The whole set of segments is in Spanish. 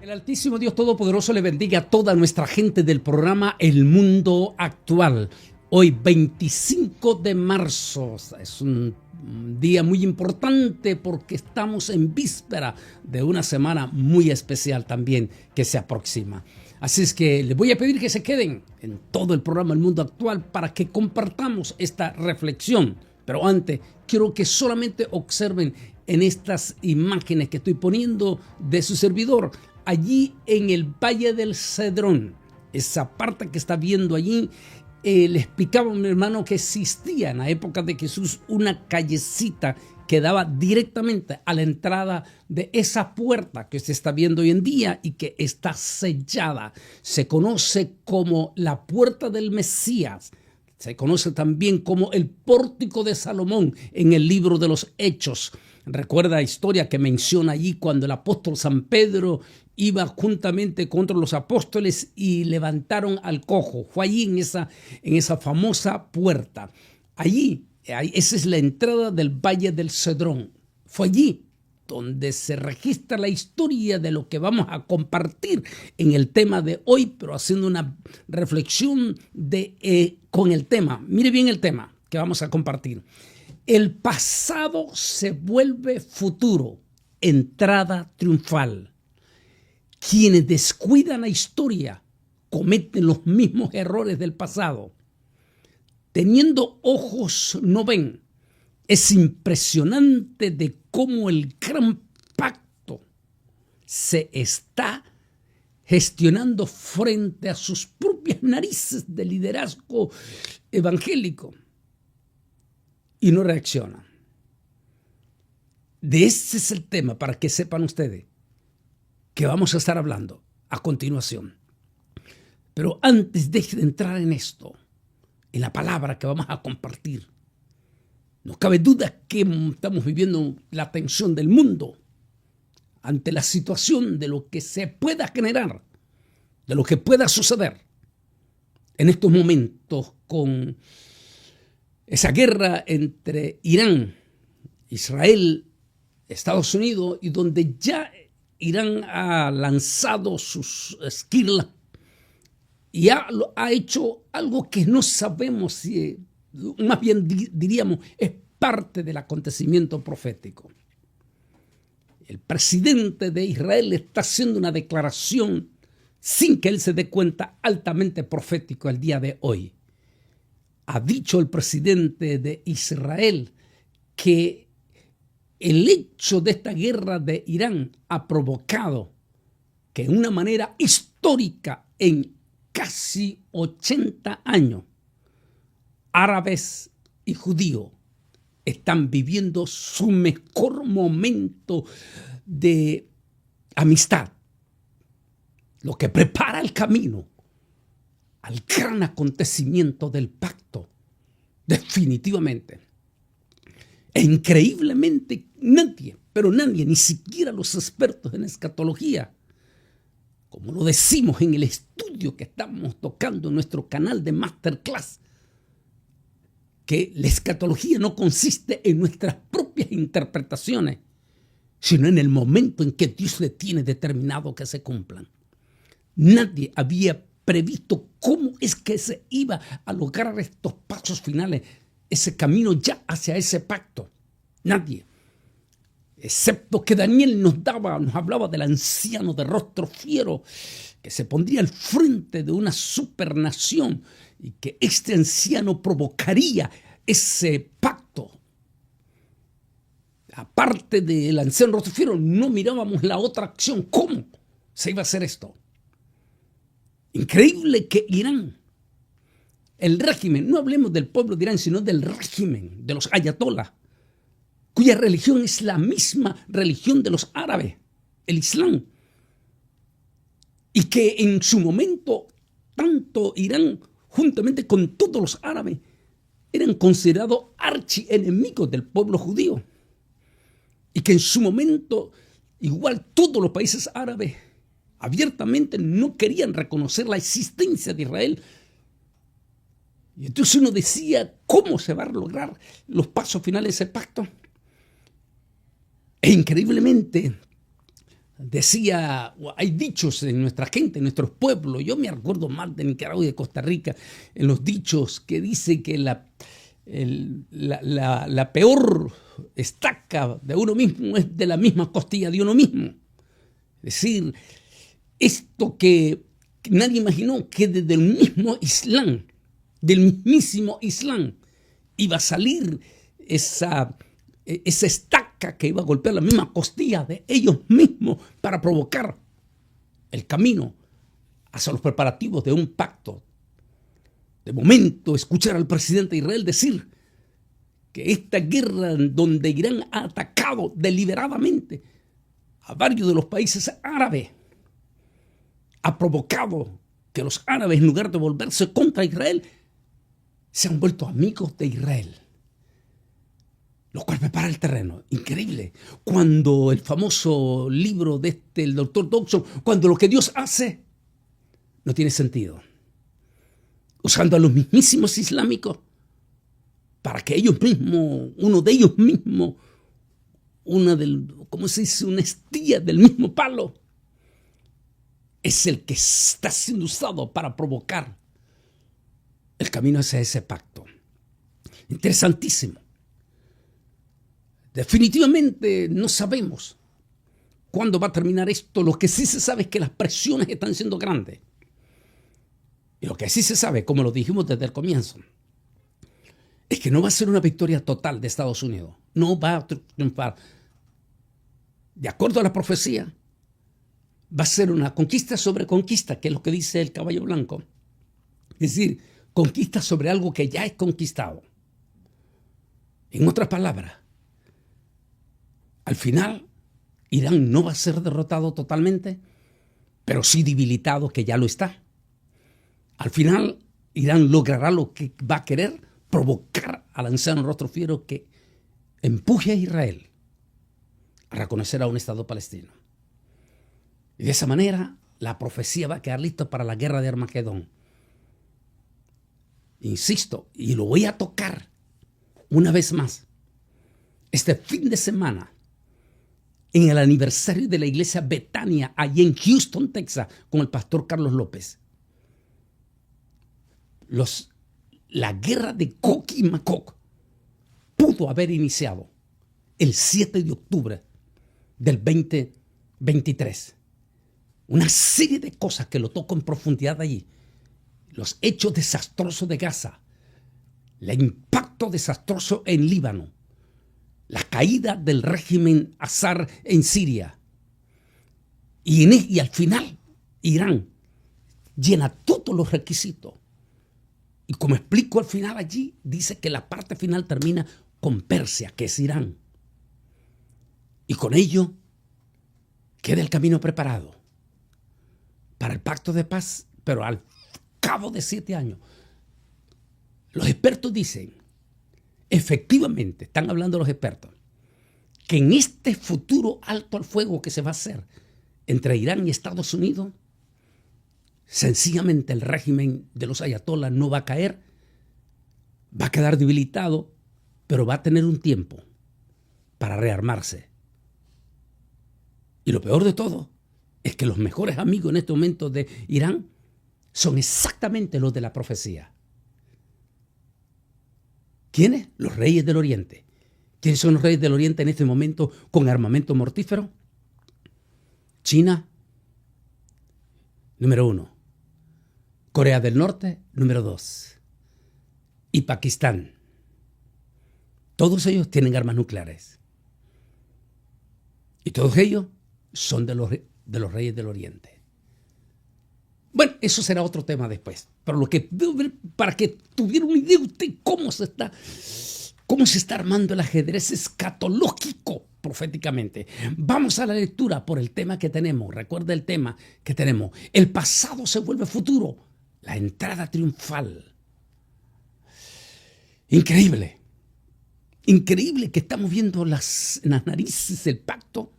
El Altísimo Dios Todopoderoso le bendiga a toda nuestra gente del programa El Mundo Actual. Hoy 25 de marzo es un día muy importante porque estamos en víspera de una semana muy especial también que se aproxima. Así es que les voy a pedir que se queden en todo el programa El Mundo Actual para que compartamos esta reflexión. Pero antes, quiero que solamente observen en estas imágenes que estoy poniendo de su servidor, allí en el Valle del Cedrón, esa parte que está viendo allí, le explicaba a mi hermano que existía en la época de Jesús una callecita que daba directamente a la entrada de esa puerta que se está viendo hoy en día y que está sellada. Se conoce como la puerta del Mesías. Se conoce también como el pórtico de Salomón en el libro de los Hechos. Recuerda la historia que menciona allí cuando el apóstol San Pedro iba juntamente contra los apóstoles y levantaron al cojo. Fue allí en esa famosa puerta. Allí, esa es la entrada del Valle del Cedrón. Fue allí donde se registra la historia de lo que vamos a compartir en el tema de hoy, pero haciendo una reflexión con el tema. Mire bien el tema que vamos a compartir. El pasado se vuelve futuro, entrada triunfal. Quienes descuidan la historia cometen los mismos errores del pasado. Teniendo ojos no ven. Es impresionante de cómo el gran pacto se está gestionando frente a sus propias narices de liderazgo evangélico y no reacciona. De ese es el tema, para que sepan ustedes que vamos a estar hablando a continuación. Pero antes de entrar en esto, en la palabra que vamos a compartir, no cabe duda que estamos viviendo la tensión del mundo ante la situación de lo que se pueda generar, de lo que pueda suceder en estos momentos con esa guerra entre Irán, Israel, Estados Unidos, y donde ya Irán ha lanzado sus esquirlas y ha hecho algo que no sabemos si, más bien diríamos, es parte del acontecimiento profético. El presidente de Israel está haciendo una declaración sin que él se dé cuenta, altamente profético el día de hoy. Ha dicho el presidente de Israel que el hecho de esta guerra de Irán ha provocado que de una manera histórica en casi 80 años, árabes y judíos están viviendo su mejor momento de amistad, lo que prepara el camino al gran acontecimiento del pacto. Definitivamente e increíblemente nadie, ni siquiera los expertos en escatología, como lo decimos en el estudio que estamos tocando en nuestro canal de Masterclass, que la escatología no consiste en nuestras propias interpretaciones, sino en el momento en que Dios le tiene determinado que se cumplan. Nadie había previsto cómo es que se iba a lograr estos pasos finales, ese camino ya hacia ese pacto. Nadie, excepto que Daniel nos hablaba del anciano de rostro fiero que se pondría al frente de una supernación y que este anciano provocaría ese pacto. Aparte del anciano rostro fiero, no mirábamos la otra acción. ¿Cómo se iba a hacer esto? Increíble que Irán, el régimen, no hablemos del pueblo de Irán, sino del régimen de los ayatolás, cuya religión es la misma religión de los árabes, el Islam, y que en su momento tanto Irán, juntamente con todos los árabes, eran considerados archienemigos del pueblo judío, y que en su momento igual todos los países árabes abiertamente no querían reconocer la existencia de Israel. Y entonces uno decía, ¿cómo se va a lograr los pasos finales de ese pacto? E increíblemente, decía, hay dichos en nuestra gente, en nuestros pueblos. Yo me acuerdo mal de Nicaragua y de Costa Rica, en los dichos que dice que la peor estaca de uno mismo es de la misma costilla de uno mismo. Es decir, esto que nadie imaginó, que desde el mismo Islam, del mismísimo Islam, iba a salir esa estaca que iba a golpear la misma costilla de ellos mismos para provocar el camino hacia los preparativos de un pacto. De momento, escuchar al presidente de Israel decir que esta guerra donde Irán ha atacado deliberadamente a varios de los países árabes ha provocado que los árabes, en lugar de volverse contra Israel, se han vuelto amigos de Israel, lo cual prepara el terreno. Increíble. Cuando el famoso libro de el doctor Dodson, cuando lo que Dios hace no tiene sentido, usando a los mismísimos islámicos para que ellos mismos, uno de ellos mismos, ¿cómo se dice? Una estilla del mismo palo, es el que está siendo usado para provocar el camino hacia ese pacto. Interesantísimo. Definitivamente no sabemos cuándo va a terminar esto. Lo que sí se sabe es que las presiones están siendo grandes. Y lo que sí se sabe, como lo dijimos desde el comienzo, es que no va a ser una victoria total de Estados Unidos. No va a triunfar. De acuerdo a la profecía, va a ser una conquista sobre conquista, que es lo que dice el caballo blanco. Es decir, conquista sobre algo que ya es conquistado. En otras palabras, al final, Irán no va a ser derrotado totalmente, pero sí debilitado, que ya lo está. Al final, Irán logrará lo que va a querer, provocar al anciano rostro fiero que empuje a Israel a reconocer a un Estado palestino. Y de esa manera, la profecía va a quedar lista para la guerra de Armagedón. Insisto, y lo voy a tocar una vez más. Este fin de semana, en el aniversario de la iglesia Betania, allí en Houston, Texas, con el pastor Carlos López, la guerra de Gog y Magog pudo haber iniciado el 7 de octubre del 2023. Una serie de cosas que lo toco en profundidad allí. Los hechos desastrosos de Gaza, el impacto desastroso en Líbano, la caída del régimen Assad en Siria. Y al final, Irán llena todos los requisitos. Y como explico al final allí, dice que la parte final termina con Persia, que es Irán. Y con ello queda el camino preparado para el pacto de paz, pero al cabo de 7 años. Los expertos dicen, efectivamente, están hablando los expertos, que en este futuro alto al fuego que se va a hacer entre Irán y Estados Unidos, sencillamente el régimen de los ayatolás no va a caer, va a quedar debilitado, pero va a tener un tiempo para rearmarse. Y lo peor de todo es que los mejores amigos en este momento de Irán son exactamente los de la profecía. ¿Quiénes? Los reyes del Oriente. ¿Quiénes son los reyes del Oriente en este momento con armamento mortífero? China, número 1. Corea del Norte, número 2. Y Pakistán. Todos ellos tienen armas nucleares. Y todos ellos son de los reyes del Oriente. Bueno, eso será otro tema después. Pero lo que para que tuviera una idea usted cómo se está armando el ajedrez escatológico proféticamente. Vamos a la lectura por el tema que tenemos. Recuerda el tema que tenemos. El pasado se vuelve futuro. La entrada triunfal. Increíble. Increíble que estamos viendo las narices del pacto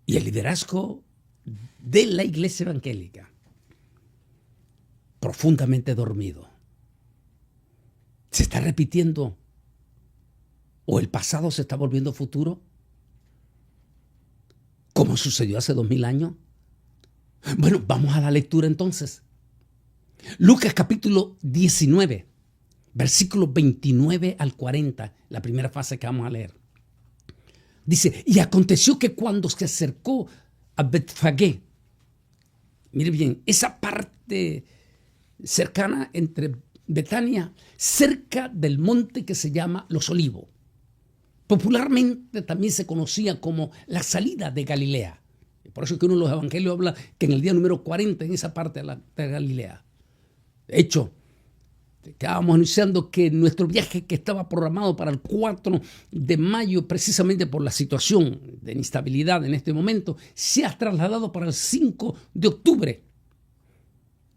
y el liderazgo de la iglesia evangélica profundamente dormido. ¿Se está repitiendo o el pasado se está volviendo futuro? no sucedió hace 2000 años? Bueno, vamos a la lectura entonces. Lucas capítulo 19, versículos 29 al 40, la primera frase que vamos a leer. Dice, y aconteció que cuando se acercó a Betfagé, mire bien, esa parte cercana entre Betania, cerca del monte que se llama Los Olivos. Popularmente también se conocía como la salida de Galilea. Por eso es que uno de los evangelios habla que en el día número 40, en esa parte de Galilea. De hecho, estábamos anunciando que nuestro viaje, que estaba programado para el 4 de mayo, precisamente por la situación de inestabilidad en este momento, se ha trasladado para el 5 de octubre.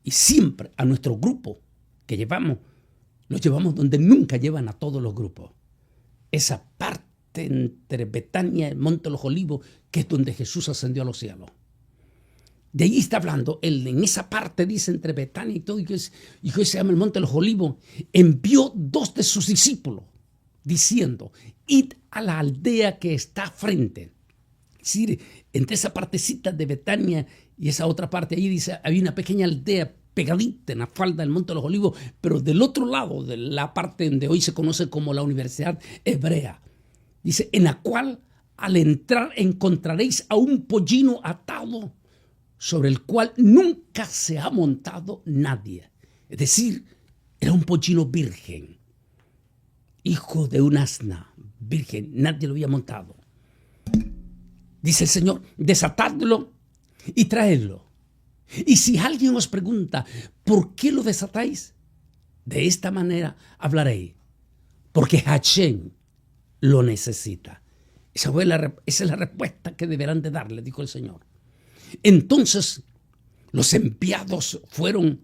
Y siempre a nuestro grupo que llevamos, los llevamos donde nunca llevan a todos los grupos. Esa parte entre Betania y el Monte de los Olivos, que es donde Jesús ascendió a los cielos. De ahí está hablando. Él en esa parte dice entre Betania y todo, y que se llama el Monte de los Olivos, envió 2 de sus discípulos, diciendo, id a la aldea que está frente. Es decir, entre esa partecita de Betania y esa otra parte, ahí dice, había una pequeña aldea pegadita en la falda del Monte de los Olivos, pero del otro lado, de la parte donde hoy se conoce como la Universidad Hebrea. Dice, en la cual al entrar encontraréis a un pollino atado sobre el cual nunca se ha montado nadie. Es decir, era un pollino virgen, hijo de un asna, virgen, nadie lo había montado. Dice el Señor, desatadlo y traedlo. Y si alguien os pregunta, ¿por qué lo desatáis? De esta manera hablaréis, porque Hashem lo necesita. Esa es la respuesta que deberán de darle, dijo el Señor. Entonces los enviados fueron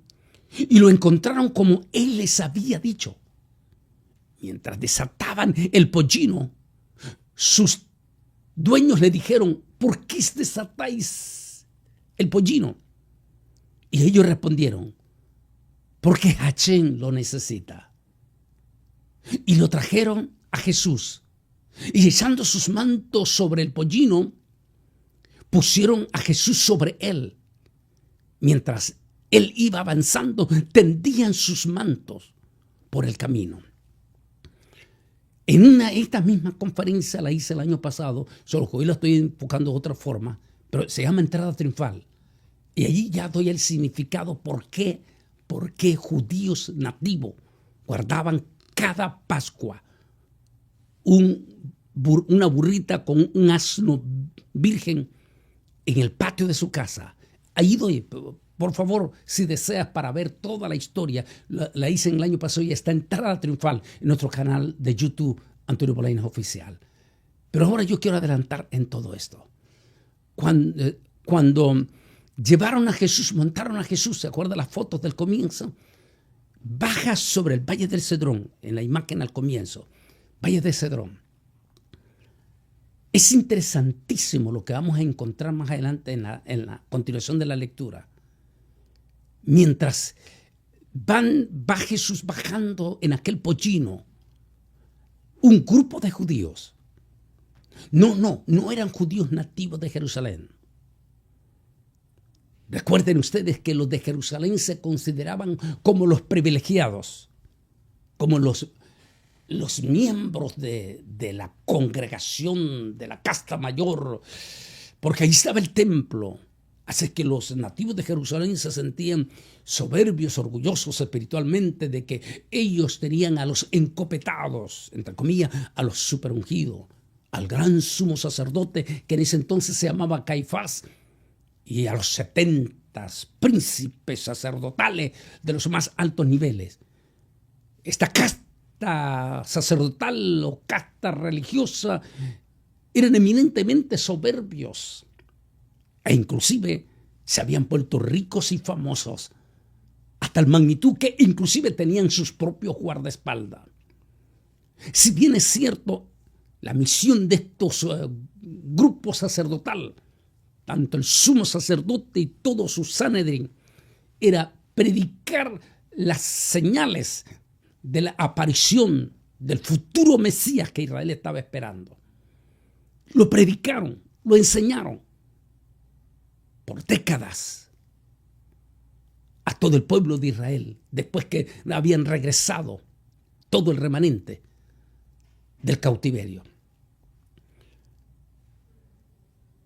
y lo encontraron como él les había dicho. Mientras desataban el pollino, sus dueños le dijeron, ¿por qué desatáis el pollino? Y ellos respondieron, porque Hashem lo necesita. Y lo trajeron a Jesús. Y echando sus mantos sobre el pollino, pusieron a Jesús sobre él. Mientras él iba avanzando, tendían sus mantos por el camino. Esta misma conferencia la hice el año pasado, solo que hoy la estoy enfocando de otra forma, pero se llama Entrada Triunfal. Y allí ya doy el significado por qué judíos nativos guardaban cada Pascua una burrita con un asno virgen en el patio de su casa. Ahí doy, por favor, si deseas para ver toda la historia, la hice en el año pasado y está Entrada Triunfal en nuestro canal de YouTube, Antonio Bolaños Oficial. Pero ahora yo quiero adelantar en todo esto. Cuando llevaron a Jesús, montaron a Jesús, ¿se acuerdan las fotos del comienzo? Baja sobre el Valle del Cedrón, en la imagen al comienzo, Valle del Cedrón. Es interesantísimo lo que vamos a encontrar más adelante en la continuación de la lectura. Mientras va Jesús bajando en aquel pollino, un grupo de judíos, no eran judíos nativos de Jerusalén. Recuerden ustedes que los de Jerusalén se consideraban como los privilegiados, como los miembros de la congregación, de la casta mayor, porque ahí estaba el templo. Así que los nativos de Jerusalén se sentían soberbios, orgullosos espiritualmente de que ellos tenían a los encopetados, entre comillas, a los superungidos, al gran sumo sacerdote que en ese entonces se llamaba Caifás, y a los 70 príncipes sacerdotales de los más altos niveles. Esta casta sacerdotal o casta religiosa eran eminentemente soberbios e inclusive se habían vuelto ricos y famosos a tal magnitud que inclusive tenían sus propios guardaespaldas. Si bien es cierto, la misión de estos grupos sacerdotal, tanto el sumo sacerdote y todo su Sanedrín, era predicar las señales de la aparición del futuro Mesías que Israel estaba esperando. Lo predicaron, lo enseñaron, por décadas a todo el pueblo de Israel, después que habían regresado todo el remanente del cautiverio.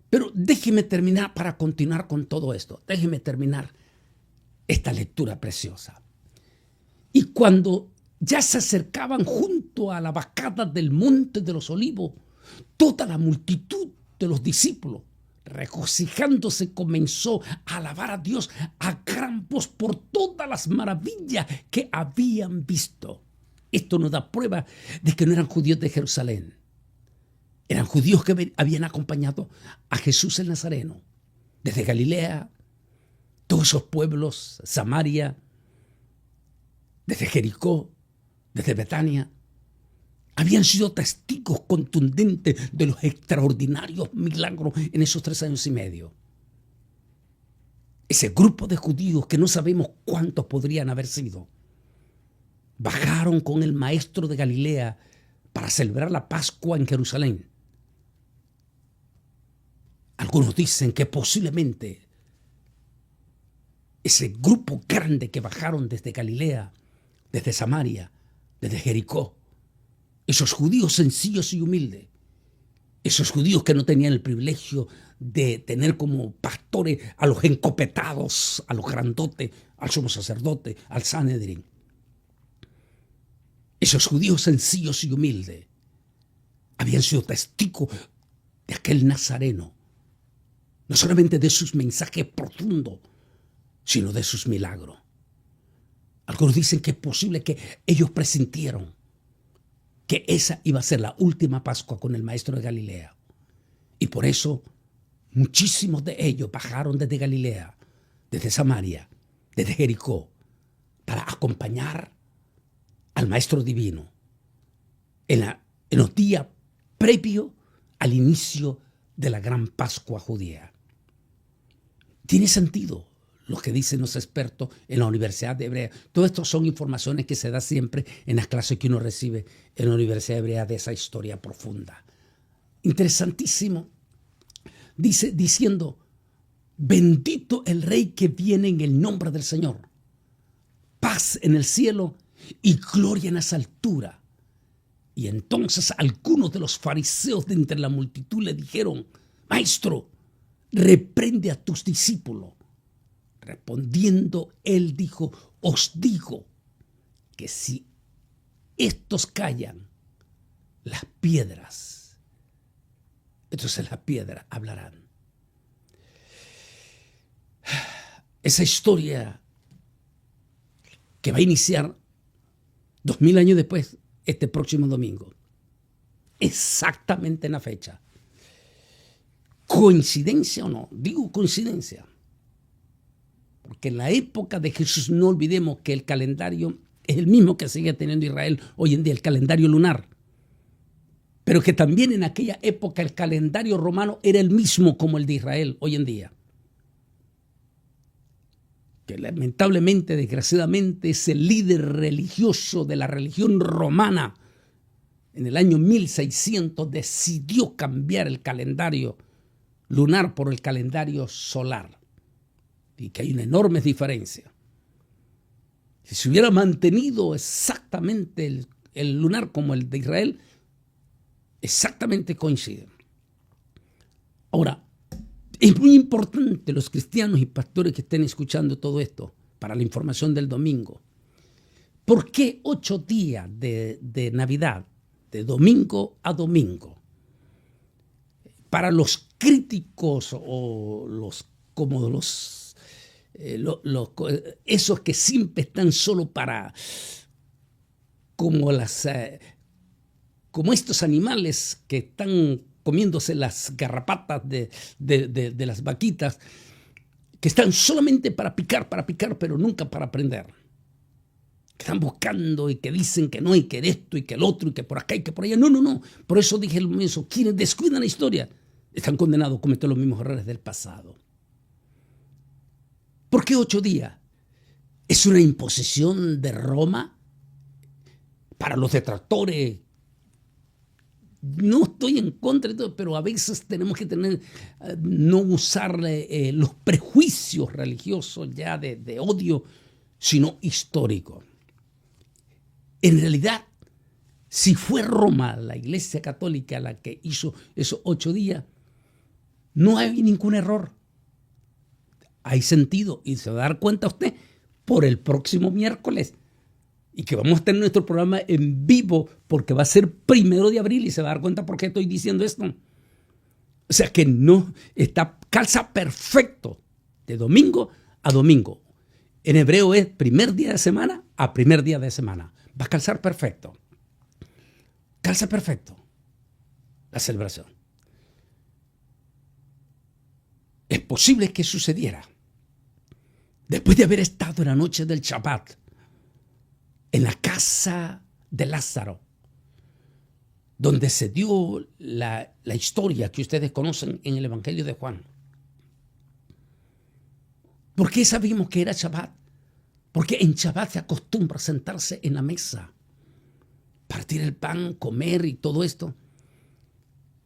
Pero déjeme terminar para continuar con todo esto. Déjeme terminar esta lectura preciosa. Y cuando ya se acercaban junto a la bajada del monte de los olivos, toda la multitud de los discípulos, regocijándose, comenzó a alabar a Dios a gran voz por todas las maravillas que habían visto. Esto nos da prueba de que no eran judíos de Jerusalén. Eran judíos que habían acompañado a Jesús el Nazareno desde Galilea, todos esos pueblos, Samaria, desde Jericó, desde Betania. Habían sido testigos contundentes de los extraordinarios milagros en esos 3 años y medio. Ese grupo de judíos, que no sabemos cuántos podrían haber sido, bajaron con el maestro de Galilea para celebrar la Pascua en Jerusalén. Algunos dicen que posiblemente ese grupo grande que bajaron desde Galilea, desde Samaria, desde Jericó, esos judíos sencillos y humildes, esos judíos que no tenían el privilegio de tener como pastores a los encopetados, a los grandotes, al sumo sacerdote, al Sanedrín. Esos judíos sencillos y humildes habían sido testigos de aquel Nazareno, no solamente de sus mensajes profundos, sino de sus milagros. Algunos dicen que es posible que ellos presintieron que esa iba a ser la última Pascua con el maestro de Galilea. Y por eso muchísimos de ellos bajaron desde Galilea, desde Samaria, desde Jericó, para acompañar al maestro divino en los días previos al inicio de la gran Pascua judía. Tiene sentido lo que dicen los expertos en la Universidad de Hebrea. Todo esto son informaciones que se da siempre en las clases que uno recibe en la Universidad de Hebrea de esa historia profunda. Interesantísimo. Diciendo, bendito el Rey que viene en el nombre del Señor. Paz en el cielo y gloria en las alturas. Y entonces algunos de los fariseos de entre la multitud le dijeron, Maestro, reprende a tus discípulos. Respondiendo, él dijo, os digo que si estos callan, las piedras, entonces las piedras hablarán. Esa historia que va a iniciar 2000 años después, este próximo domingo, exactamente en la fecha. ¿Coincidencia o no? Digo coincidencia. Porque en la época de Jesús no olvidemos que el calendario es el mismo que sigue teniendo Israel hoy en día, el calendario lunar. Pero que también en aquella época el calendario romano era el mismo como el de Israel hoy en día. Que lamentablemente, desgraciadamente, ese líder religioso de la religión romana en el año 1600 decidió cambiar el calendario lunar por el calendario solar. Y que hay una enorme diferencia. Si se hubiera mantenido exactamente el lunar como el de Israel, exactamente coinciden. Ahora, es muy importante los cristianos y pastores que estén escuchando todo esto para la información del domingo. ¿Por qué 8 días de Navidad, de domingo a domingo? Para los críticos o esos que siempre están solo para como estos animales que están comiéndose las garrapatas de las vaquitas, que están solamente para picar, pero nunca para aprender. Que están buscando y que dicen que no, y que esto, y que el otro, y que por acá, y que por allá. No. Por eso dije lo mismo. Quienes descuidan la historia están condenados a cometer los mismos errores del pasado. ¿Por qué 8 días? ¿Es una imposición de Roma para los detractores no estoy en contra de todo, pero a veces tenemos que no usar los prejuicios religiosos ya de odio, sino histórico. En realidad, si fue Roma, la Iglesia Católica, la que hizo esos 8 días, no hay ningún error. Hay sentido, y se va a dar cuenta usted por el próximo miércoles, y que vamos a tener nuestro programa en vivo, porque va a ser 1 de abril, y se va a dar cuenta por qué estoy diciendo esto. O sea que no calza perfecto de domingo a domingo. En hebreo es primer día de semana a primer día de semana. Va a calzar perfecto. Calza perfecto la celebración. Es posible que sucediera después de haber estado en la noche del Shabbat en la casa de Lázaro, donde se dio la historia que ustedes conocen en el Evangelio de Juan. ¿Por qué sabíamos que era Shabbat? Porque en Shabbat se acostumbra a sentarse en la mesa, partir el pan, comer y todo esto.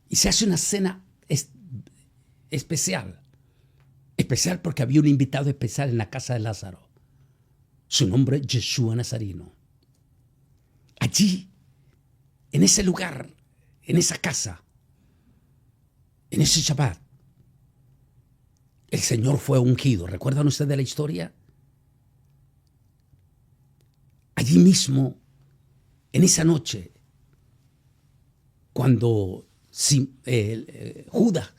Y se hace una cena especial. Especial porque había un invitado especial en la casa de Lázaro. Su nombre es Yeshua Nazareno. Allí, en ese lugar, en esa casa, en ese Shabbat, el Señor fue ungido. ¿Recuerdan ustedes la historia? Allí mismo, en esa noche, cuando Judas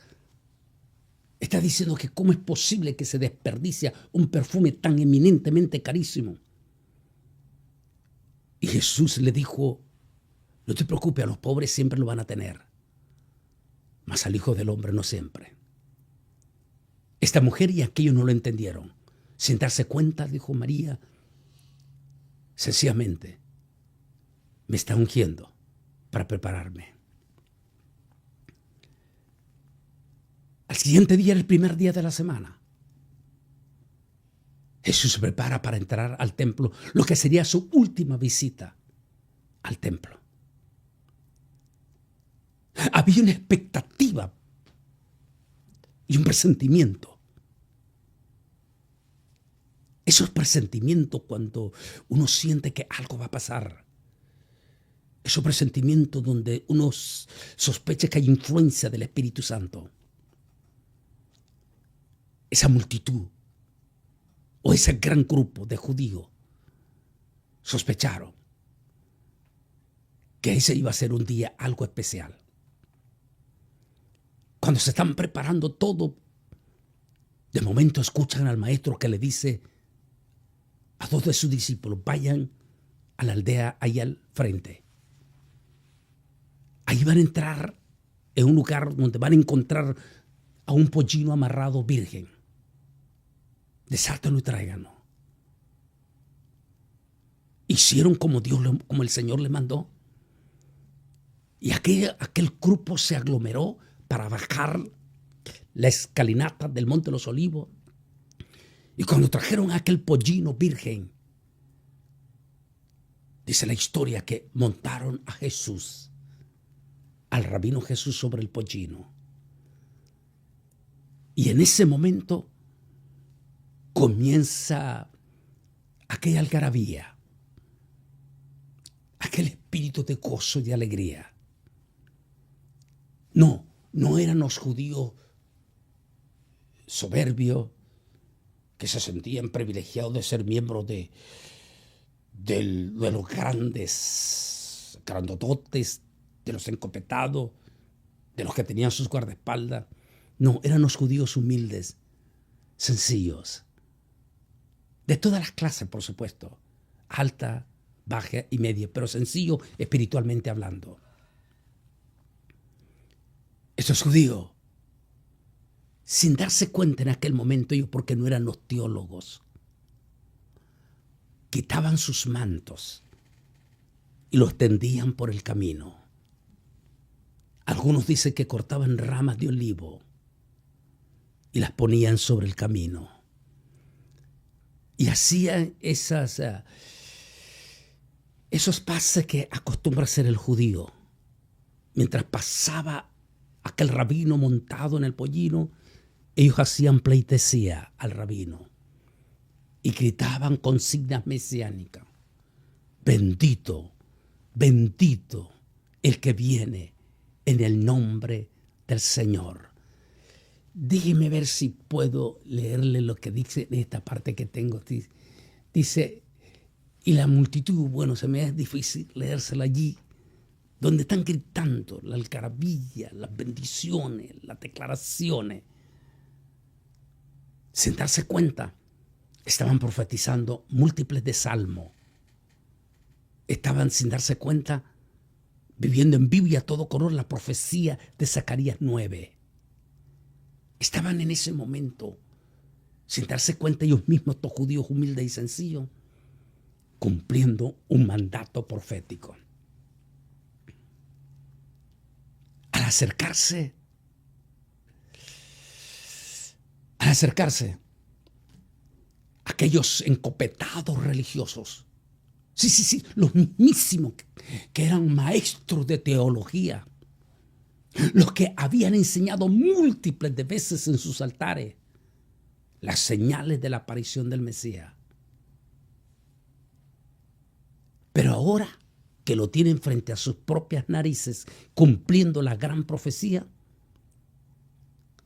está diciendo que cómo es posible que se desperdicia un perfume tan eminentemente carísimo. Y Jesús le dijo, no te preocupes, a los pobres siempre lo van a tener, mas al Hijo del Hombre no siempre. Esta mujer y aquellos no lo entendieron. Sin darse cuenta, dijo María, sencillamente, me está ungiendo para prepararme. Al siguiente día, el primer día de la semana, Jesús se prepara para entrar al templo, lo que sería su última visita al templo. Había una expectativa y un presentimiento. Esos presentimientos cuando uno siente que algo va a pasar. Esos presentimientos donde uno sospecha que hay influencia del Espíritu Santo. Esa multitud o ese gran grupo de judíos sospecharon que ese iba a ser un día algo especial. Cuando se están preparando todo, de momento escuchan al maestro que le dice a 2 de sus discípulos, vayan a la aldea ahí al frente. Ahí van a entrar en un lugar donde van a encontrar a un pollino amarrado virgen. Desátalo y tráiganlo. Hicieron como el Señor le mandó. Y aquel grupo se aglomeró para bajar la escalinata del Monte de los Olivos. Y cuando trajeron a aquel pollino virgen, dice la historia que montaron a Jesús, al rabino Jesús sobre el pollino. Y en ese momento comienza aquella algarabía, aquel espíritu de gozo y de alegría. No eran los judíos soberbios que se sentían privilegiados de ser miembros de los grandototes, de los encopetados, de los que tenían sus guardaespaldas. No, eran los judíos humildes, sencillos, de todas las clases, por supuesto, alta, baja y media, pero sencillo espiritualmente hablando. Estos judíos, sin darse cuenta en aquel momento, ellos porque no eran los teólogos, quitaban sus mantos y los tendían por el camino. Algunos dicen que cortaban ramas de olivo y las ponían sobre el camino. Y hacían esos pases que acostumbra hacer el judío mientras pasaba aquel rabino montado en el pollino, ellos hacían pleitesía al rabino y gritaban consignas mesiánicas. Bendito, bendito el que viene en el nombre del Señor. Déjeme ver si puedo leerle lo que dice en esta parte que tengo. Dice, y la multitud, bueno, se me es difícil leérsela allí, donde están gritando la algarabía, las bendiciones, las declaraciones. Sin darse cuenta, estaban profetizando múltiples de salmos. Estaban, sin darse cuenta, viviendo en vivo y a todo color la profecía de Zacarías 9. Estaban en ese momento, sin darse cuenta ellos mismos, estos judíos humildes y sencillos, cumpliendo un mandato profético. Al acercarse, aquellos encopetados religiosos, sí, los mismísimos que eran maestros de teología, los que habían enseñado múltiples de veces en sus altares las señales de la aparición del Mesías. Pero ahora que lo tienen frente a sus propias narices, cumpliendo la gran profecía,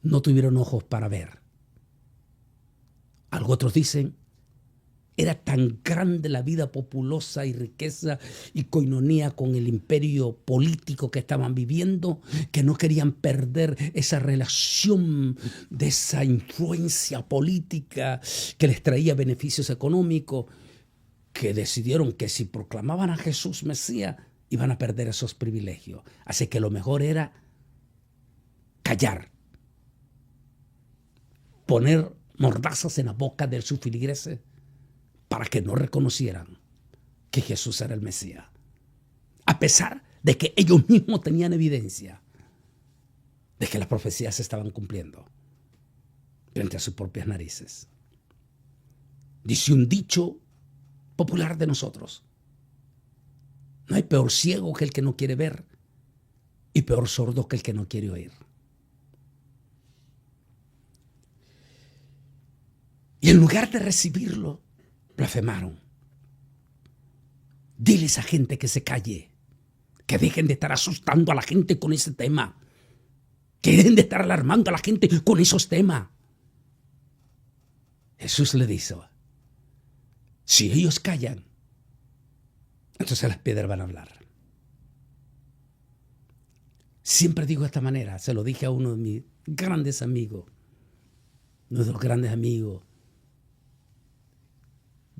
no tuvieron ojos para ver. Algunos otros dicen, era tan grande la vida populosa y riqueza y coinonía con el imperio político que estaban viviendo, que no querían perder esa relación de esa influencia política que les traía beneficios económicos, que decidieron que si proclamaban a Jesús Mesías, iban a perder esos privilegios. Así que lo mejor era callar, poner mordazas en la boca de sus feligreses para que no reconocieran que Jesús era el Mesías, a pesar de que ellos mismos tenían evidencia de que las profecías se estaban cumpliendo frente a sus propias narices. Dice un dicho popular de nosotros: no hay peor ciego que el que no quiere ver y peor sordo que el que no quiere oír. Y en lugar de recibirlo, blasfemaron. Dile a esa gente que se calle, que dejen de estar asustando a la gente con ese tema, que dejen de estar alarmando a la gente con esos temas. Jesús le dijo, si ellos callan, entonces las piedras van a hablar. Siempre digo de esta manera, se lo dije a uno de mis grandes amigos, uno de los grandes amigos,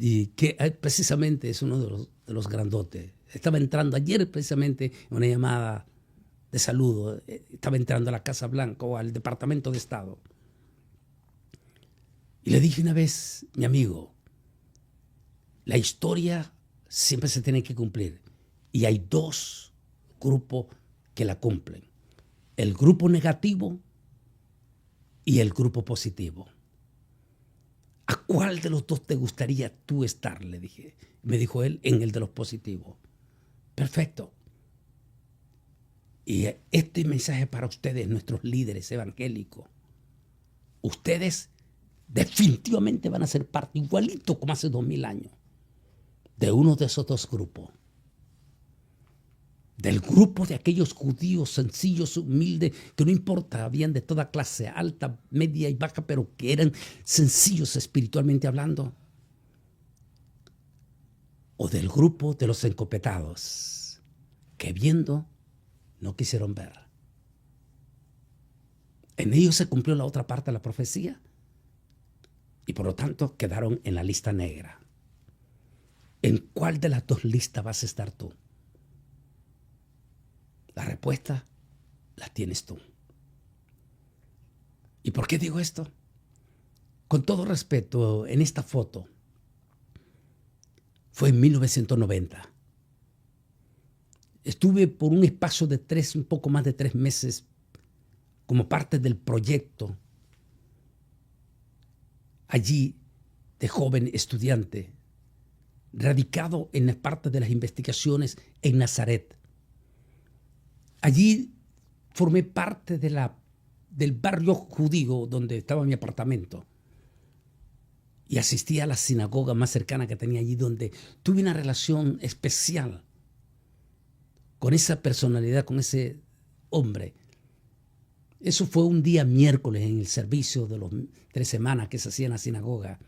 y que precisamente es uno de los grandotes. Estaba entrando ayer precisamente en una llamada de saludo, estaba entrando a la Casa Blanca o al Departamento de Estado. Y le dije una vez, mi amigo, la historia siempre se tiene que cumplir y hay dos grupos que la cumplen: el grupo negativo y el grupo positivo. ¿A cuál de los dos te gustaría tú estar? Le dije. Me dijo él, en el de los positivos. Perfecto. Y este mensaje para ustedes, nuestros líderes evangélicos. Ustedes definitivamente van a ser parte, igualito como hace 2000 años, de uno de esos dos grupos. Del grupo de aquellos judíos sencillos, humildes, que no importa, habían de toda clase, alta, media y baja, pero que eran sencillos espiritualmente hablando. O del grupo de los encopetados, que viendo no quisieron ver. En ellos se cumplió la otra parte de la profecía y por lo tanto quedaron en la lista negra. ¿En cuál de las dos listas vas a estar tú? La respuesta la tienes tú. ¿Y por qué digo esto? Con todo respeto, en esta foto fue en 1990. Estuve por un espacio de un poco más de 3 meses como parte del proyecto allí de joven estudiante, radicado en la parte de las investigaciones en Nazaret. Allí formé parte del barrio judío donde estaba mi apartamento. Y asistí a la sinagoga más cercana que tenía allí, donde tuve una relación especial con esa personalidad, con ese hombre. Eso fue un día miércoles en el servicio de los 3 semanas que se hacía en la sinagoga.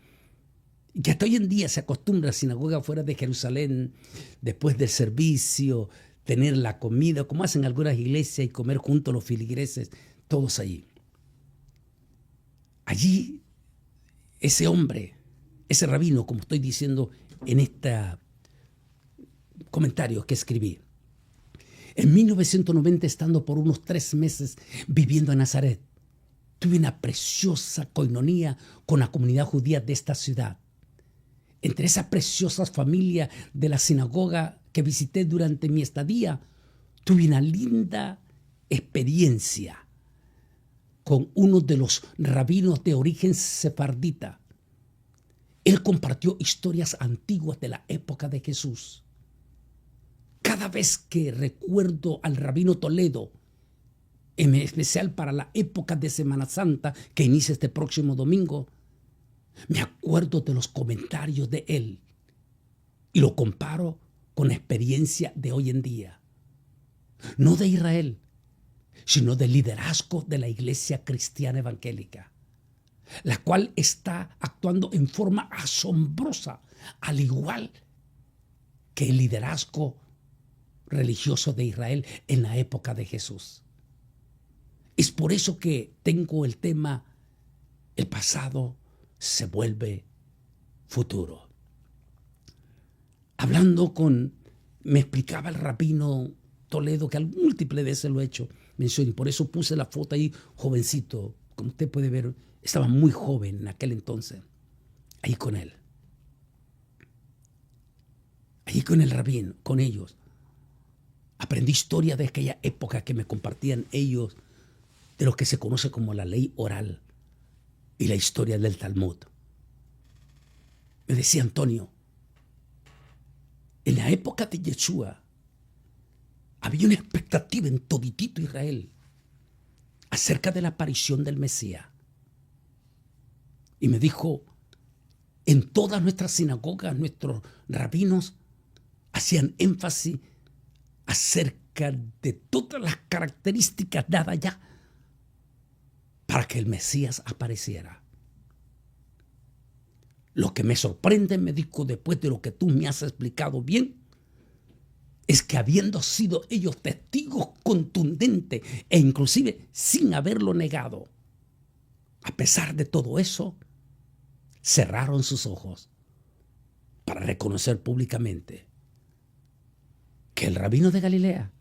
Y que hasta hoy en día se acostumbra a la sinagoga fuera de Jerusalén, después del servicio, tener la comida, como hacen algunas iglesias, y comer juntos los filigreses, todos allí. Allí, ese hombre, ese rabino, como estoy diciendo en este comentario que escribí, en 1990, estando por unos 3 meses viviendo en Nazaret, tuve una preciosa coinonía con la comunidad judía de esta ciudad. Entre esas preciosas familias de la sinagoga que visité durante mi estadía, tuve una linda experiencia con uno de los rabinos de origen sefardita. Él compartió historias antiguas de la época de Jesús. Cada vez que recuerdo al rabino Toledo, en especial para la época de Semana Santa que inicia este próximo domingo, me acuerdo de los comentarios de él y lo comparo con la experiencia de hoy en día. No de Israel, sino del liderazgo de la Iglesia Cristiana Evangélica, la cual está actuando en forma asombrosa, al igual que el liderazgo religioso de Israel en la época de Jesús. Es por eso que tengo el tema: el pasado se vuelve futuro. Me explicaba el rabino Toledo, que al múltiples veces lo he hecho mención, y por eso puse la foto ahí, jovencito, como usted puede ver, estaba muy joven en aquel entonces, ahí con él. Ahí con el rabino, con ellos. Aprendí historia de aquella época que me compartían ellos, de lo que se conoce como la ley oral y la historia del Talmud. Me decía Antonio, en la época de Yeshua había una expectativa en toditito Israel acerca de la aparición del Mesías. Y me dijo, en todas nuestras sinagogas, nuestros rabinos hacían énfasis acerca de todas las características dadas ya para que el Mesías apareciera. Lo que me sorprende, me dijo, después de lo que tú me has explicado bien, es que habiendo sido ellos testigos contundentes e inclusive sin haberlo negado, a pesar de todo eso, cerraron sus ojos para reconocer públicamente que el rabino de Galilea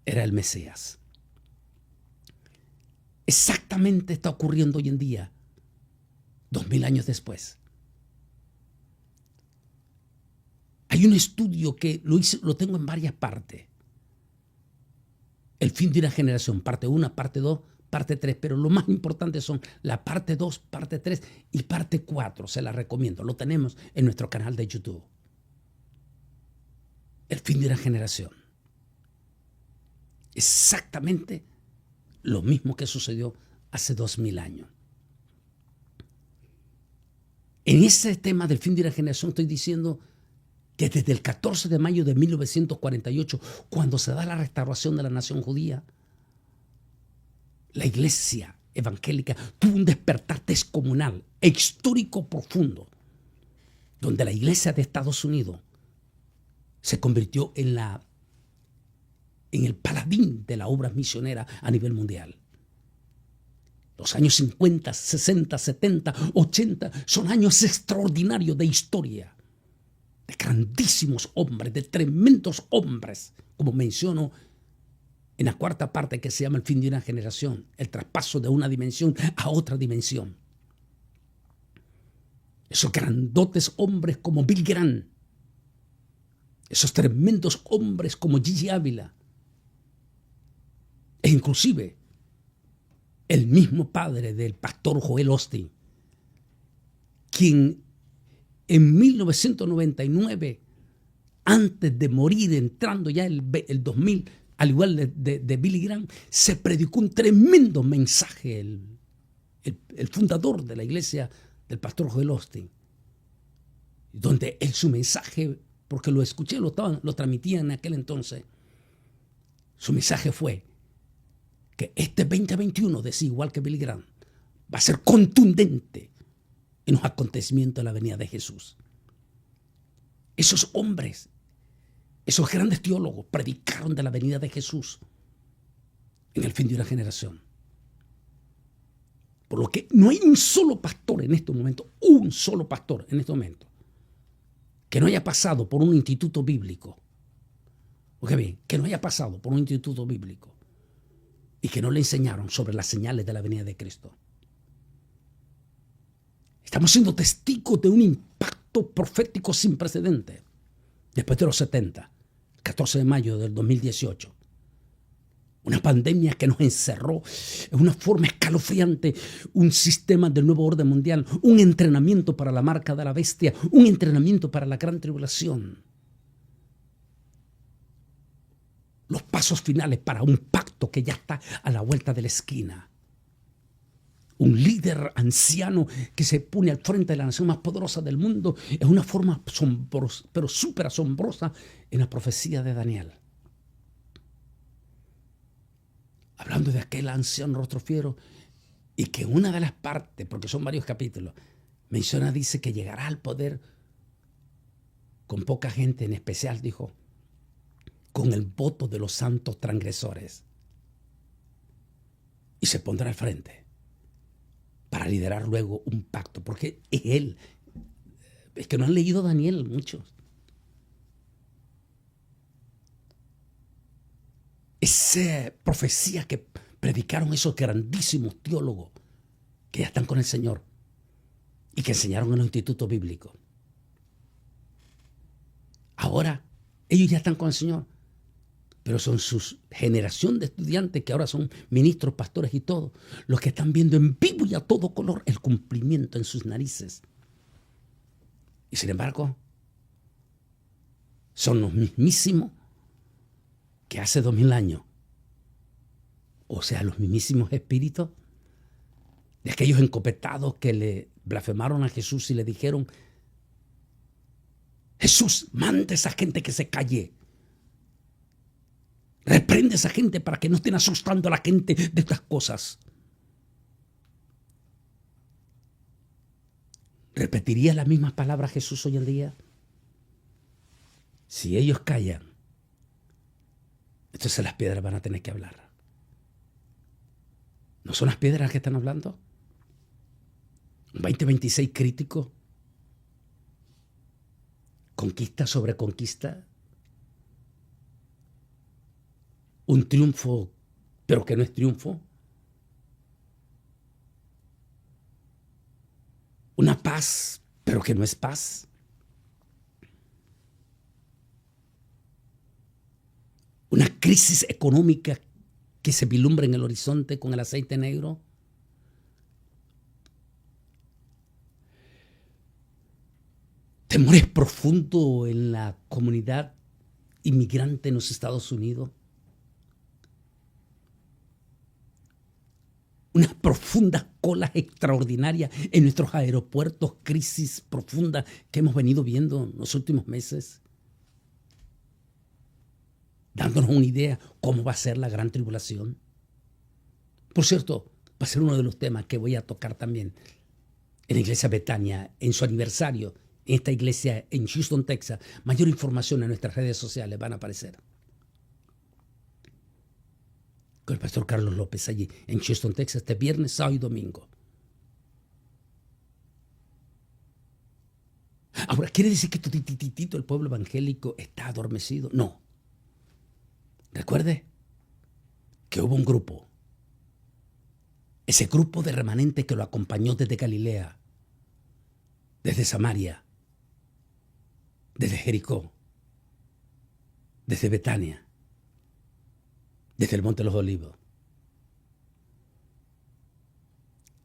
era el Mesías. Exactamente está ocurriendo hoy en día, 2000 años después. Hay un estudio que lo tengo en varias partes. El fin de una generación, parte 1, parte 2, parte 3, pero lo más importante son la parte 2, parte 3 y parte 4. Se la recomiendo, lo tenemos en nuestro canal de YouTube. El fin de una generación. Exactamente lo mismo que sucedió hace 2000 años. En ese tema del fin de una generación estoy diciendo que desde el 14 de mayo de 1948, cuando se da la restauración de la nación judía, la Iglesia evangélica tuvo un despertar descomunal e histórico profundo, donde la Iglesia de Estados Unidos se convirtió en el paladín de la obra misionera a nivel mundial. Los años 50, 60, 70, 80 son años extraordinarios de historia, de grandísimos hombres, de tremendos hombres, como menciono en la cuarta parte que se llama el fin de una generación, el traspaso de una dimensión a otra dimensión. Esos grandotes hombres como Bill Graham, esos tremendos hombres como Gigi Ávila, e inclusive el mismo padre del pastor Joel Osteen, quien en 1999, antes de morir, entrando ya el 2000, al igual de Billy Graham, se predicó un tremendo mensaje. El fundador de la iglesia del pastor Joel Osteen, donde su mensaje, porque lo escuché, lo transmitía en aquel entonces, su mensaje fue que este 2021, decía igual que Billy Graham, va a ser contundente en los acontecimientos de la venida de Jesús. Esos hombres, esos grandes teólogos predicaron de la venida de Jesús en el fin de una generación. Por lo que no hay un solo pastor en este momento, que no haya pasado por un instituto bíblico. Oye bien, que no haya pasado por un instituto bíblico y que no le enseñaron sobre las señales de la venida de Cristo. Estamos siendo testigos de un impacto profético sin precedentes. Después de los 70, 14 de mayo del 2018, una pandemia que nos encerró en una forma escalofriante, un sistema del nuevo orden mundial, un entrenamiento para la marca de la bestia, un entrenamiento para la gran tribulación. Los pasos finales para un pacto que ya está a la vuelta de la esquina. Un líder anciano que se pone al frente de la nación más poderosa del mundo es una forma asombrosa, pero súper asombrosa en la profecía de Daniel. Hablando de aquel anciano rostro fiero, y que una de las partes, porque son varios capítulos, menciona, dice que llegará al poder con poca gente, en especial, dijo, con el voto de los santos transgresores. Y se pondrá al frente para liderar luego un pacto, porque él, es que no han leído Daniel muchos. Esa profecía que predicaron esos grandísimos teólogos que ya están con el Señor y que enseñaron en los institutos bíblicos. Ahora ellos ya están con el Señor, pero son su generación de estudiantes que ahora son ministros, pastores y todo, los que están viendo en vivo y a todo color el cumplimiento en sus narices. Y sin embargo, son los mismísimos que hace 2000 años, o sea, los mismísimos espíritus de aquellos encopetados que le blasfemaron a Jesús y le dijeron: Jesús, manda a esa gente que se calle. Reprende a esa gente para que no estén asustando a la gente de estas cosas. ¿Repetiría las mismas palabras Jesús hoy en día? Si ellos callan, entonces las piedras van a tener que hablar. ¿No son las piedras que están hablando? Un 2026 crítico. Conquista sobre conquista. Un triunfo, pero que no es triunfo. Una paz, pero que no es paz. Una crisis económica que se vislumbra en el horizonte con el aceite negro. Temores profundos en la comunidad inmigrante en los Estados Unidos. Unas profundas colas extraordinarias en nuestros aeropuertos, crisis profunda que hemos venido viendo en los últimos meses, dándonos una idea cómo va a ser la gran tribulación. Por cierto, va a ser uno de los temas que voy a tocar también en la iglesia Betania, en su aniversario, en esta iglesia en Houston, Texas. Mayor información en nuestras redes sociales van a aparecer. Con el pastor Carlos López allí en Houston, Texas, este viernes, sábado y domingo. Ahora, ¿quiere decir que el pueblo evangélico está adormecido? No. Recuerde que hubo un grupo, ese grupo de remanente que lo acompañó desde Galilea, desde Samaria, desde Jericó, desde Betania, desde el Monte de los Olivos.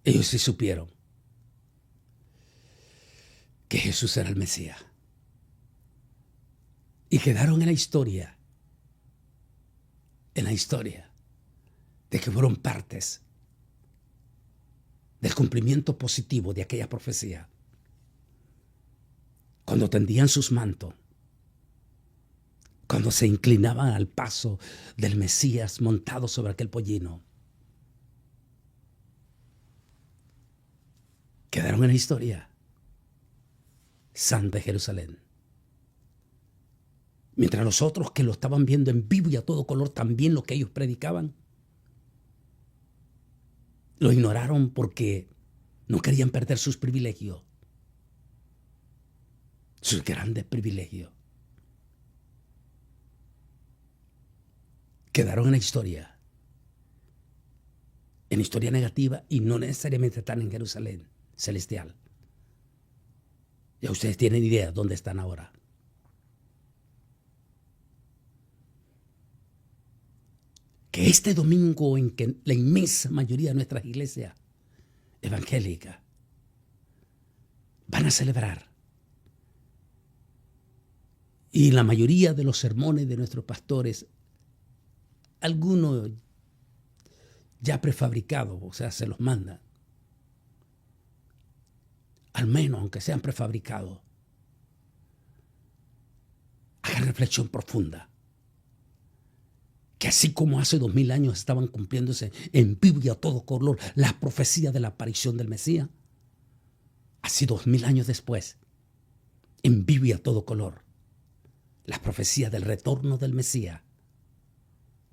Ellos sí supieron que Jesús era el Mesías. Y quedaron en la historia en la historia de que fueron partes del cumplimiento positivo de aquella profecía. Cuando tendían sus mantos, cuando se inclinaban al paso del Mesías montado sobre aquel pollino, quedaron en la historia. Santa Jerusalén. Mientras los otros que lo estaban viendo en vivo y a todo color, también lo que ellos predicaban, lo ignoraron porque no querían perder sus privilegios, sus grandes privilegios. Quedaron en la historia negativa y no necesariamente están en Jerusalén celestial. Ya ustedes tienen idea dónde están ahora. Que este domingo en que la inmensa mayoría de nuestras iglesias evangélicas van a celebrar, y la mayoría de los sermones de nuestros pastores, algunos ya prefabricados, o sea, se los mandan, al menos aunque sean prefabricados, hagan reflexión profunda. Que así como hace 2000 años estaban cumpliéndose en vivo y a todo color las profecías de la aparición del Mesías, así 2000 años después, en vivo y a todo color, las profecías del retorno del Mesías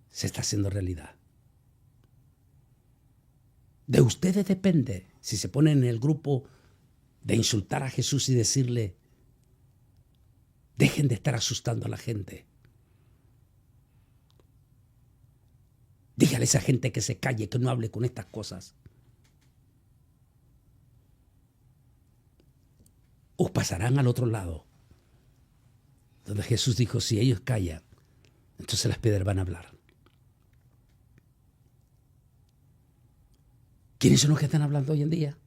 se está haciendo realidad. De ustedes depende si se ponen en el grupo de insultar a Jesús y decirle, dejen de estar asustando a la gente. Dígale a esa gente que se calle, que no hable con estas cosas. O pasarán al otro lado, donde Jesús dijo, si ellos callan, entonces las piedras van a hablar. ¿Quiénes son los que están hablando hoy en día?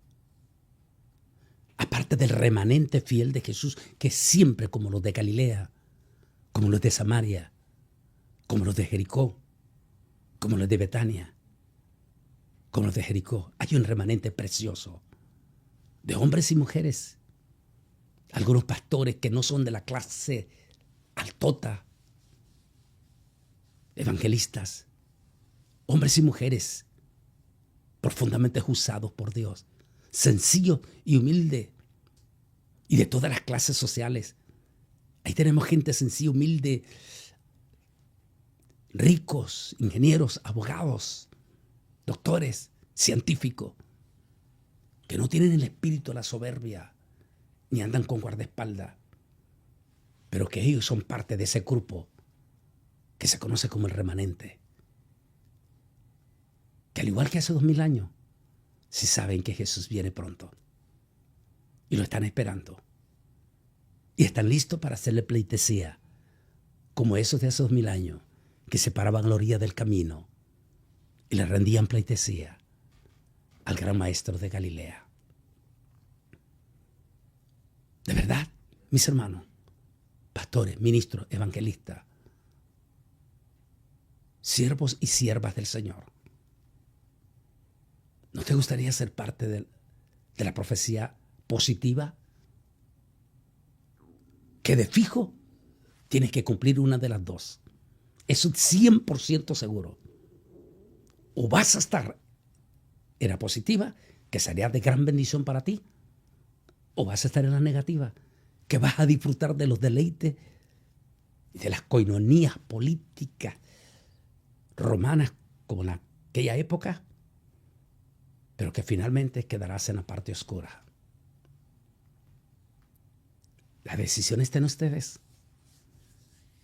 Aparte del remanente fiel de Jesús, que siempre, como los de Galilea, como los de Samaria, como los de Jericó, como los de Betania, como los de Jericó, hay un remanente precioso de hombres y mujeres, algunos pastores que no son de la clase altota, evangelistas, hombres y mujeres profundamente usados por Dios, sencillo y humilde, y de todas las clases sociales. Ahí tenemos gente sencilla, humilde, ricos, ingenieros, abogados, doctores, científicos, que no tienen el espíritu de la soberbia, ni andan con guardaespaldas, pero que ellos son parte de ese grupo que se conoce como el remanente. Que al igual que hace 2000 años, sí saben que Jesús viene pronto. Y lo están esperando. Y están listos para hacerle pleitesía, como esos de hace 2000 años, que se paraban a la orilla del camino y le rendían pleitesía al gran maestro de Galilea. De verdad, mis hermanos, pastores, ministros, evangelistas, siervos y siervas del Señor, ¿no te gustaría ser parte de la profecía positiva? Que de fijo tienes que cumplir una de las dos. Eso es 100% seguro. O vas a estar en la positiva, que sería de gran bendición para ti, o vas a estar en la negativa, que vas a disfrutar de los deleites y de las coinonías políticas romanas como en aquella época, pero que finalmente quedarás en la parte oscura. La decisión está en ustedes.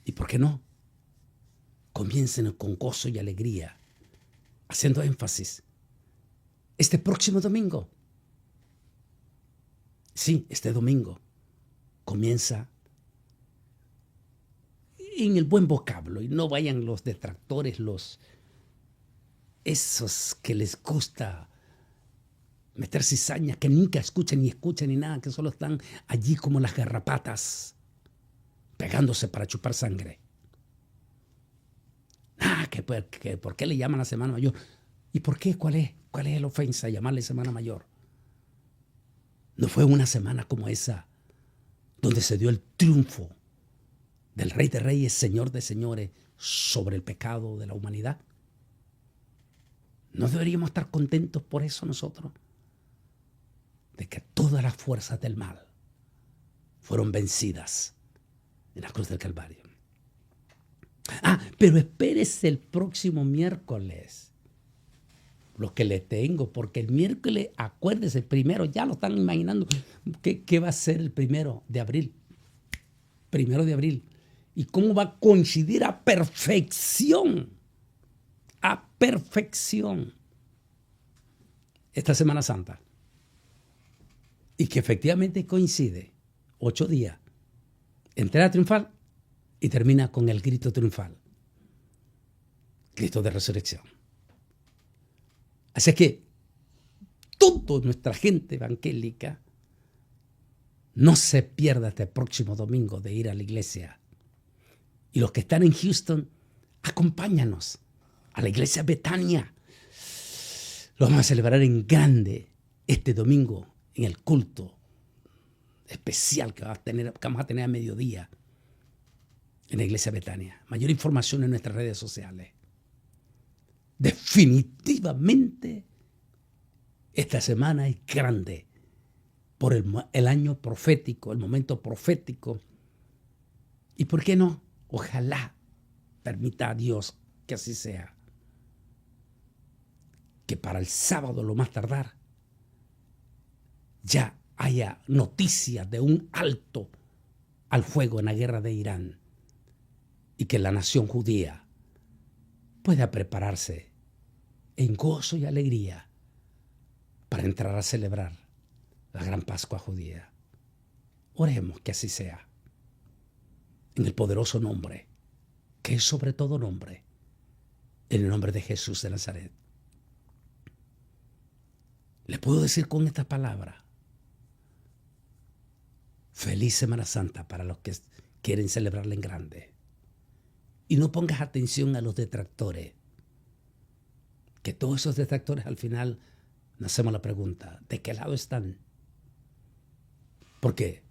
¿Y por qué no? Comiencen con gozo y alegría, haciendo énfasis. Este próximo domingo, sí, este domingo, comienza en el buen vocablo, y no vayan los detractores, esos que les gusta meter cizañas, que nunca escuchan ni nada, que solo están allí como las garrapatas, pegándose para chupar sangre. ¿por qué le llaman la Semana Mayor? ¿Y por qué? ¿Cuál es la ofensa llamarle Semana Mayor? ¿No fue una semana como esa donde se dio el triunfo del Rey de Reyes, Señor de Señores, sobre el pecado de la humanidad? ¿No deberíamos estar contentos por eso nosotros? De que todas las fuerzas del mal fueron vencidas en la cruz del Calvario. Pero espérese el próximo miércoles lo que le tengo, porque el miércoles, acuérdese, el primero, ya lo están imaginando, ¿qué va a ser el 1 de abril? 1 de abril. ¿Y cómo va a coincidir a perfección? A perfección. Esta Semana Santa. Y que efectivamente coincide 8 días. Entrada triunfal y termina con el grito triunfal. Cristo de resurrección. Así que toda nuestra gente evangélica no se pierda este próximo domingo de ir a la iglesia. Y los que están en Houston, acompáñanos a la iglesia Betania. Lo vamos a celebrar en grande este domingo en el culto especial que vamos a tener a mediodía en la iglesia Betania. Mayor información en nuestras redes sociales. Definitivamente esta semana es grande por el año profético, el momento profético. ¿Y por qué no? Ojalá permita a Dios que así sea. Que para el sábado, lo más tardar, ya haya noticias de un alto al fuego en la guerra de Irán y que la nación judía pueda prepararse en gozo y alegría para entrar a celebrar la gran Pascua judía. Oremos que así sea. En el poderoso nombre, que es sobre todo nombre, en el nombre de Jesús de Nazaret. Le puedo decir con esta palabra: feliz Semana Santa para los que quieren celebrarla en grande. Y no pongas atención a los detractores, que todos esos detractores al final nos hacemos la pregunta: ¿de qué lado están? ¿Por qué?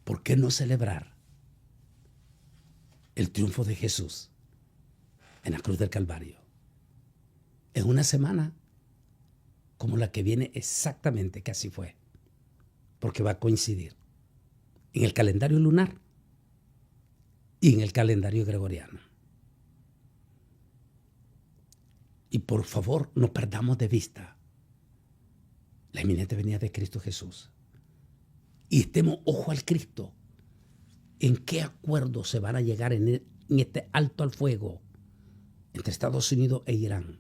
¿Por qué no celebrar el triunfo de Jesús en la cruz del Calvario en una semana como la que viene exactamente, que así fue? Porque va a coincidir en el calendario lunar y en el calendario gregoriano. Y por favor, no perdamos de vista la inminente venida de Cristo Jesús. Y estemos ojo al Cristo. ¿En qué acuerdo se van a llegar en este alto al fuego entre Estados Unidos e Irán?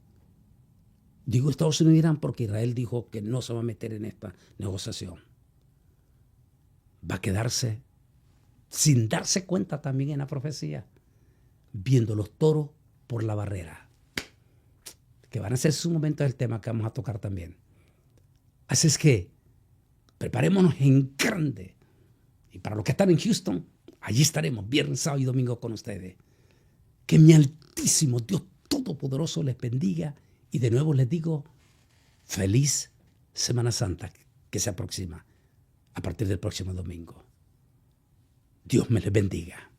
Digo Estados Unidos e Irán porque Israel dijo que no se va a meter en esta negociación. Va a quedarse sin darse cuenta también en la profecía, viendo los toros por la barrera, que van a ser su momento del tema que vamos a tocar también. Así es que preparémonos en grande. Y para los que están en Houston, allí estaremos viernes, sábado y domingo con ustedes. Que mi altísimo Dios Todopoderoso les bendiga. Y de nuevo les digo, feliz Semana Santa que se aproxima a partir del próximo domingo. Dios me les bendiga.